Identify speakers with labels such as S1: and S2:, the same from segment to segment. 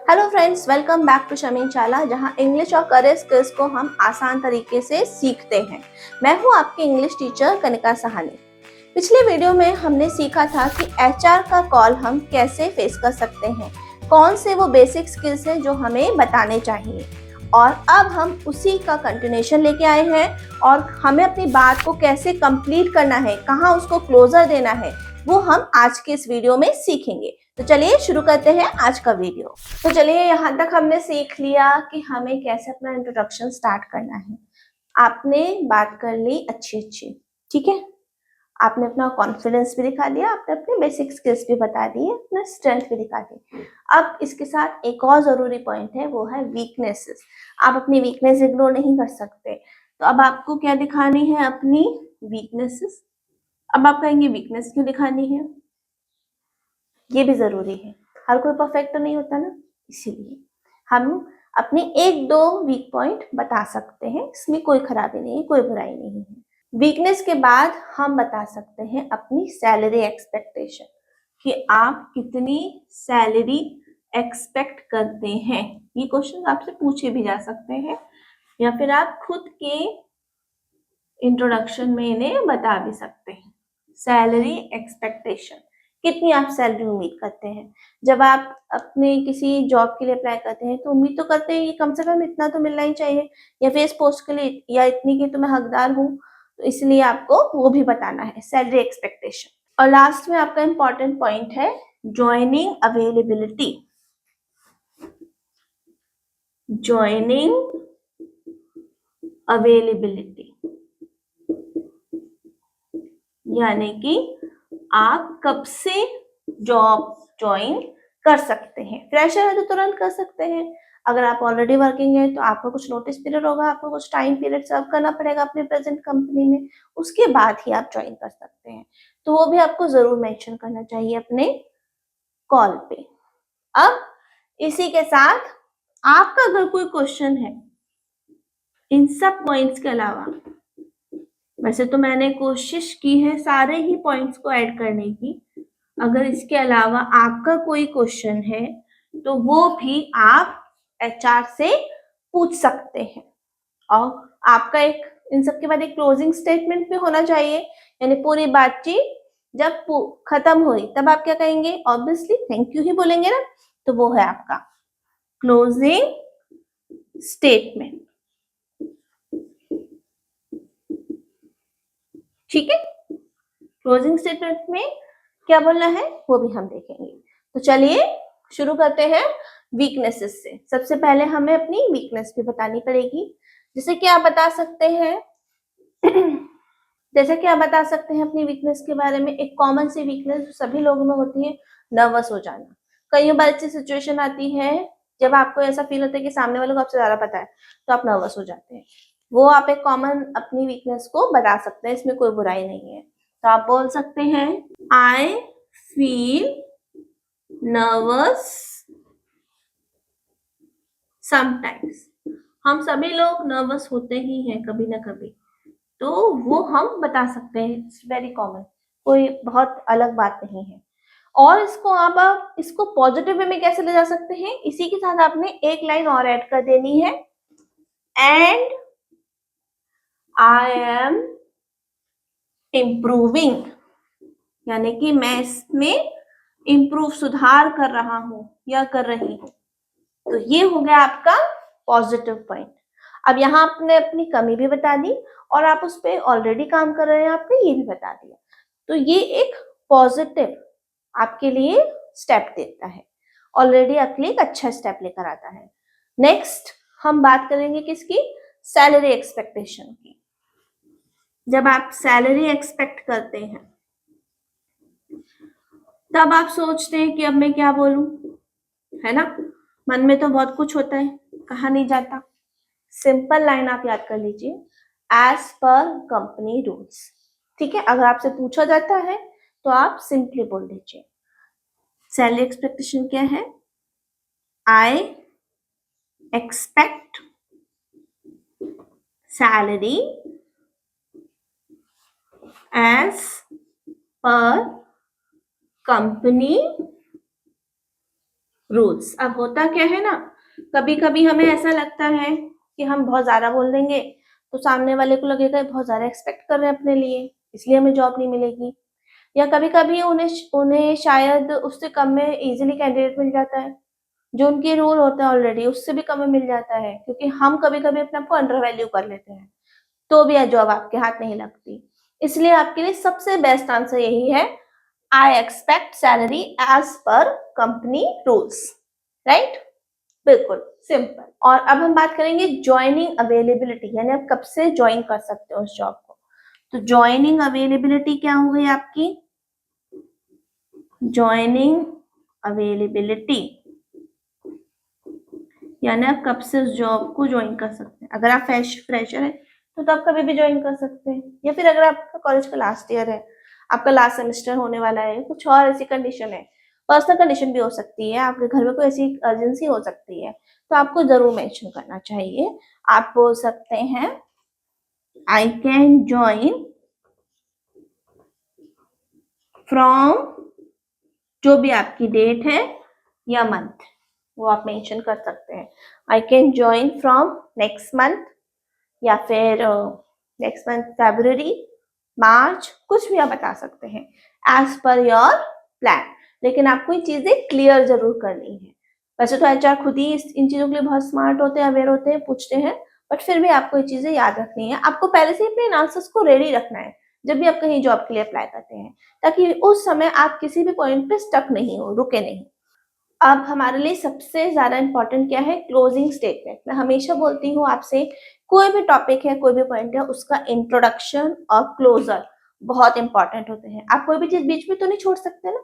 S1: Hello friends, welcome back to शमीन शाला, जहां इंग्लिश और करियर स्किल्स को हम आसान तरीके से सीखते हैं। मैं हूं आपकी इंग्लिश टीचर कनिका सहानी। पिछले वीडियो में हमने सीखा था कि एचआर का कॉल हम कैसे फेस कर सकते हैं, कौन से वो बेसिक स्किल्स हैं जो हमें बताने चाहिए। और अब हम उसी का कंटिन्यूएशन लेके आए हैं और हमें अपनी बात को कैसे कंप्लीट करना है, कहाँ उसको क्लोजर देना है, वो हम आज के इस वीडियो में सीखेंगे। तो चलिए शुरू करते हैं आज का वीडियो। तो चलिए, यहाँ तक हमने सीख लिया कि हमें कैसे अपना इंट्रोडक्शन स्टार्ट करना है। आपने बात कर ली अच्छी, ठीक है। आपने अपना कॉन्फिडेंस भी दिखा दिया, आपने अपने बेसिक स्किल्स भी बता दिए, अपना स्ट्रेंथ भी दिखा दी। अब इसके साथ एक और जरूरी पॉइंट है, वो है वीकनेसेस। आप अपनी वीकनेस इग्नोर नहीं कर सकते। तो अब आपको क्या दिखानी है? अपनी वीकनेसेस। अब आप कहेंगे वीकनेस क्यों दिखानी है? ये भी जरूरी है, हर कोई परफेक्ट तो नहीं होता ना, इसीलिए हम अपने एक दो वीक पॉइंट बता सकते हैं। इसमें कोई खराबी नहीं है, कोई बुराई नहीं है। वीकनेस के बाद हम बता सकते हैं अपनी सैलरी एक्सपेक्टेशन, कि आप कितनी सैलरी एक्सपेक्ट करते हैं। ये क्वेश्चन आपसे पूछे भी जा सकते हैं, या फिर आप खुद के इंट्रोडक्शन में इन्हें बता भी सकते हैं। सैलरी एक्सपेक्टेशन, कितनी आप सैलरी उम्मीद करते हैं। जब आप अपने किसी जॉब के लिए अप्लाई करते हैं तो उम्मीद तो करते हैं कि कम से कम इतना तो मिलना ही चाहिए, या फिर इस पोस्ट के लिए या इतनी की तो मैं हकदार हूँ। तो इसलिए आपको वो भी बताना है, सैलरी एक्सपेक्टेशन। और लास्ट में आपका इंपॉर्टेंट पॉइंट है ज्वाइनिंग अवेलेबिलिटी। ज्वाइनिंग अवेलेबिलिटी यानी कि आप कब से जॉब ज्वाइन कर सकते हैं। फ्रेशर है तो तुरंत कर सकते हैं। अगर आप ऑलरेडी वर्किंग है तो आपका कुछ नोटिस पीरियड होगा, आपको कुछ टाइम पीरियड सर्व करना पड़ेगा अपने प्रेजेंट कंपनी में, उसके बाद ही आप ज्वाइन कर सकते हैं। तो वो भी आपको जरूर मेंशन करना चाहिए अपने कॉल पे। अब इसी के साथ आपका अगर कोई क्वेश्चन है इन सब पॉइंट्स के अलावा, वैसे तो मैंने कोशिश की है सारे ही पॉइंट्स को ऐड करने की, अगर इसके अलावा आपका कोई क्वेश्चन है तो वो भी आप एचआर से पूछ सकते हैं। और आपका एक इन सब के बाद एक क्लोजिंग स्टेटमेंट भी होना चाहिए, यानी पूरी बातचीत जब खत्म हुई तब आप क्या कहेंगे? ऑब्वियसली थैंक यू ही बोलेंगे ना। तो वो है आपका क्लोजिंग स्टेटमेंट, ठीक है। क्लोजिंग स्टेटमेंट में क्या बोलना है वो भी हम देखेंगे। तो चलिए शुरू करते हैं वीकनेसेस से। सबसे पहले हमें अपनी वीकनेस भी बतानी पड़ेगी। जैसे कि आप बता सकते हैं जैसे कि आप बता सकते हैं अपनी वीकनेस के बारे में। एक कॉमन सी वीकनेस जो सभी लोगों में होती है, नर्वस हो जाना। कई बार ऐसी सिचुएशन आती है जब आपको ऐसा फील होता है कि सामने वाले को आपसे ज्यादा पता है, तो आप नर्वस हो जाते हैं। वो आप एक कॉमन अपनी वीकनेस को बता सकते हैं, इसमें कोई बुराई नहीं है। तो आप बोल सकते हैं आई फील नर्वस समटाइम्स। हम सभी लोग नर्वस होते ही हैं कभी ना कभी, तो वो हम बता सकते हैं। इट्स वेरी कॉमन, कोई बहुत अलग बात नहीं है। और इसको आप इसको पॉजिटिव वे में कैसे ले जा सकते हैं? इसी के साथ आपने एक लाइन और ऐड कर देनी है, एंड आई एम इम्प्रूविंग, यानी कि मैं इसमें इम्प्रूव सुधार कर रहा हूं या कर रही हूं। तो ये हो गया आपका पॉजिटिव पॉइंट। अब यहाँ आपने अपनी कमी भी बता दी और आप उस पर ऑलरेडी काम कर रहे हैं, आपने ये भी बता दिया। तो ये एक पॉजिटिव आपके लिए स्टेप देता है, ऑलरेडी आपके लिए एक अच्छा स्टेप लेकर आता है। नेक्स्ट हम बात करेंगे किसकी? सैलरी एक्सपेक्टेशन की। जब आप सैलरी एक्सपेक्ट करते हैं तब आप सोचते हैं कि अब मैं क्या बोलूं, है ना। मन में तो बहुत कुछ होता है, कहा नहीं जाता। सिंपल लाइन आप याद कर लीजिए, एज पर कंपनी रूल्स, ठीक है। अगर आपसे पूछा जाता है तो आप सिंपली बोल दीजिए। सैलरी एक्सपेक्टेशन क्या है? I expect salary as per company rules. अब होता क्या है ना, कभी कभी हमें ऐसा लगता है कि हम बहुत ज्यादा बोल देंगे तो सामने वाले को लगेगा बहुत ज्यादा एक्सपेक्ट कर रहे हैं अपने लिए, इसलिए हमें जॉब नहीं मिलेगी। या कभी कभी उन्हें उन्हें शायद उससे कम में इजीली कैंडिडेट मिल जाता है, जो उनके रोल होता है ऑलरेडी उससे भी कम में मिल जाता है, क्योंकि हम कभी कभी अपने आप को अंडर वैल्यू कर लेते हैं, तो भी यह जॉब आपके हाथ नहीं लगती। इसलिए आपके लिए सबसे बेस्ट आंसर यही है, I expect salary as per company rules. Right, बिल्कुल सिंपल। और अब हम बात करेंगे ज्वाइनिंग अवेलेबिलिटी, यानी आप कब से ज्वाइन कर सकते हो उस जॉब को। तो ज्वाइनिंग अवेलेबिलिटी क्या हो गई आपकी, ज्वाइनिंग अवेलेबिलिटी यानी आप कब से उस जॉब को ज्वाइन कर सकते हैं। अगर आप फ्रेशर है तो आप कभी भी ज्वाइन कर सकते हैं, या फिर अगर आपका कॉलेज का लास्ट ईयर है, आपका लास्ट सेमेस्टर होने वाला है, कुछ और ऐसी कंडीशन है, पर्सनल कंडीशन भी हो सकती है, आपके घर में कोई ऐसी अर्जेंसी हो सकती है, तो आपको जरूर मेंशन करना चाहिए। आप बोल सकते हैं आई कैन ज्वाइन फ्रॉम, जो भी आपकी डेट है या मंथ वो आप मेंशन कर सकते हैं। I can join from next month, या फिर नेक्स्ट मंथ फरवरी, मार्च, कुछ भी आप बता सकते हैं एज पर योर प्लान। लेकिन आपको ये चीजें क्लियर जरूर करनी है। वैसे तो एचआर खुद ही इन चीजों के लिए बहुत स्मार्ट होते हैं, अवेयर होते हैं, पूछते हैं, बट फिर भी आपको ये चीजें याद रखनी है। आपको पहले से ही अपने आंसर्स को रेडी रखना है जब भी आप कहीं जॉब के लिए अप्लाई करते हैं, ताकि उस समय आप किसी भी पॉइंट पे स्टक नहीं हो, रुके नहीं। अब हमारे लिए सबसे ज्यादा इंपॉर्टेंट क्या है, क्लोजिंग स्टेटमेंट। मैं हमेशा बोलती हूँ आपसे, कोई भी टॉपिक है, कोई भी पॉइंट है, उसका इंट्रोडक्शन और क्लोजर बहुत इंपॉर्टेंट होते हैं। आप कोई भी चीज बीच में तो नहीं छोड़ सकते ना,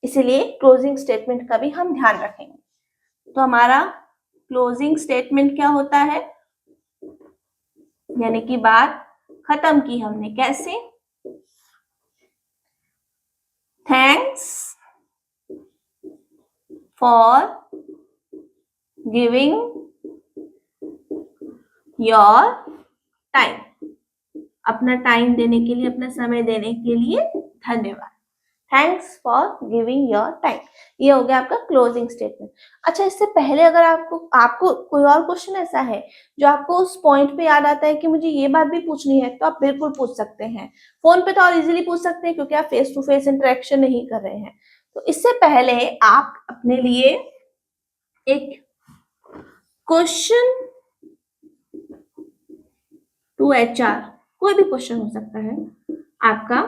S1: इसीलिए क्लोजिंग स्टेटमेंट का भी हम ध्यान रखेंगे। तो हमारा क्लोजिंग स्टेटमेंट क्या होता है, यानी कि बात खत्म की हमने कैसे, thanks for giving your time, अपना टाइम देने के लिए, अपना समय देने के लिए धन्यवाद। Thanks for giving your time, ये हो गया आपका क्लोजिंग स्टेटमेंट। अच्छा, इससे पहले अगर आपको कोई और क्वेश्चन ऐसा है जो आपको उस पॉइंट पे याद आता है कि मुझे ये बात भी पूछनी है, तो आप बिल्कुल पूछ सकते हैं। फोन पे तो और इजीली पूछ सकते हैं क्योंकि आप फेस टू फेस इंटरेक्शन नहीं कर रहे हैं। तो इससे पहले आप अपने लिए एक क्वेश्चन टू एचआर, कोई भी क्वेश्चन हो सकता है आपका,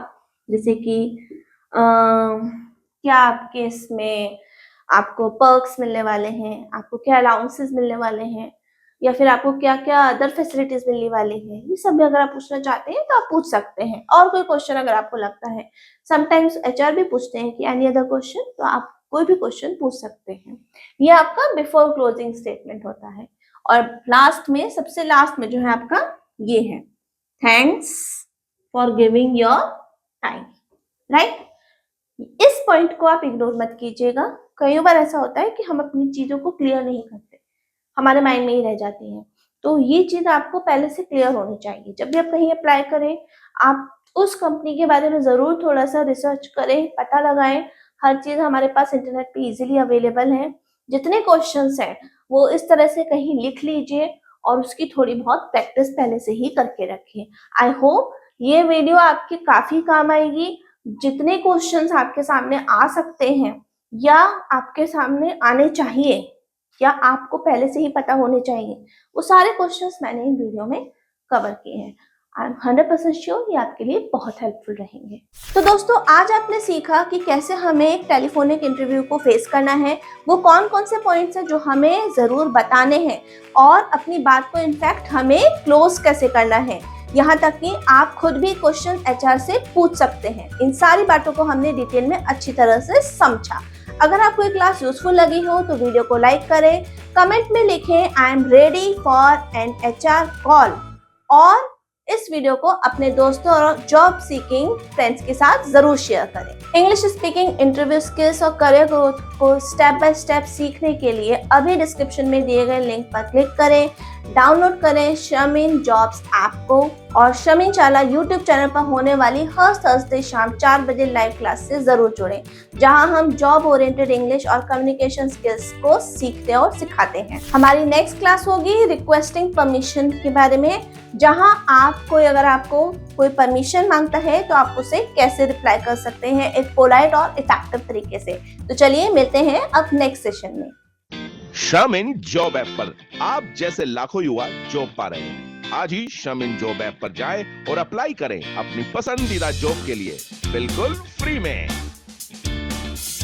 S1: जैसे कि क्या आपके इसमें आपको पर्क्स मिलने वाले हैं, आपको क्या अलाउंसेस मिलने वाले हैं, या फिर आपको क्या क्या अदर फैसिलिटीज मिलने वाली है, ये सब भी अगर आप पूछना चाहते हैं तो आप पूछ सकते हैं। और कोई क्वेश्चन अगर आपको लगता है, समटाइम्स एचआर भी पूछते हैं कि एनी अदर क्वेश्चन, तो आप कोई भी क्वेश्चन पूछ सकते हैं। ये आपका बिफोर क्लोजिंग स्टेटमेंट होता है। और लास्ट में, सबसे लास्ट में जो है आपका ये है, thanks for giving your time. Right, इस पॉइंट को आप इग्नोर मत कीजिएगा। कई बार ऐसा होता है कि हम अपनी चीजों को क्लियर नहीं करते, हमारे माइंड में ही रह जाती हैं। तो ये चीज आपको पहले से क्लियर होनी चाहिए। जब भी आप कहीं अप्लाई करें, आप उस कंपनी के बारे में जरूर थोड़ा सा रिसर्च करें, पता लगाएं। हर चीज हमारे पास इंटरनेट पे इजीली अवेलेबल है। जितने क्वेश्चंस हैं वो इस तरह से कहीं लिख लीजिए और उसकी थोड़ी बहुत प्रैक्टिस पहले से ही करके रखें। आई होप ये वीडियो आपके काफी काम आएगी। जितने क्वेश्चंस आपके सामने आ सकते हैं या आपके सामने आने चाहिए या आपको पहले से ही पता होने चाहिए, वो सारे क्वेश्चंस मैंने इन वीडियो में कवर किए हैं। आई एम 100% श्योर ये आपके लिए बहुत हेल्पफुल रहेंगे। तो दोस्तों, आज आपने सीखा कि कैसे हमें एक टेलीफोनिक इंटरव्यू को फेस करना है, वो कौन कौन से पॉइंट्स हैं जो हमें जरूर बताने हैं, और अपनी बात को इनफैक्ट हमें क्लोज कैसे करना है। यहाँ तक कि आप खुद भी क्वेश्चन एचआर से पूछ सकते हैं। इन सारी बातों को हमने डिटेल में अच्छी तरह से समझा। अगर आपको ये क्लास यूजफुल लगी हो तो वीडियो को लाइक करें, कमेंट में लिखें I am ready for an HR call, और इस वीडियो को अपने दोस्तों और जॉब सीकिंग फ्रेंड्स के साथ जरूर शेयर करें। इंग्लिश स्पीकिंग, इंटरव्यू स्किल्स और करियर ग्रोथ को स्टेप बाय स्टेप सीखने के लिए अभी डिस्क्रिप्शन में दिए गए लिंक पर क्लिक करें, डाउनलोड करें शर्मीन जॉब्स ऐप को। और शमीन चाला यूट्यूब चैनल पर होने वाली हर थर्सडे शाम 4 बजे लाइव क्लास से जरूर जुड़ें, जहां हम जॉब ओरिएंटेड इंग्लिश और कम्युनिकेशन स्किल्स को सीखते और सिखाते हैं। हमारी नेक्स्ट क्लास होगी रिक्वेस्टिंग परमिशन के बारे में, जहां अगर आपको कोई परमिशन मांगता है तो आप उसे कैसे रिप्लाई कर सकते हैं एक पोलाइट और इफेक्टिव तरीके से। तो चलिए मिलते हैं अब नेक्स्ट सेशन में।
S2: शमीन जॉब ऐप पर आप जैसे लाखों युवा जॉब पा रहे हैं। आज ही शमीन जॉब ऐप पर जाएं और अप्लाई करें अपनी पसंदीदा जॉब के लिए बिल्कुल फ्री में।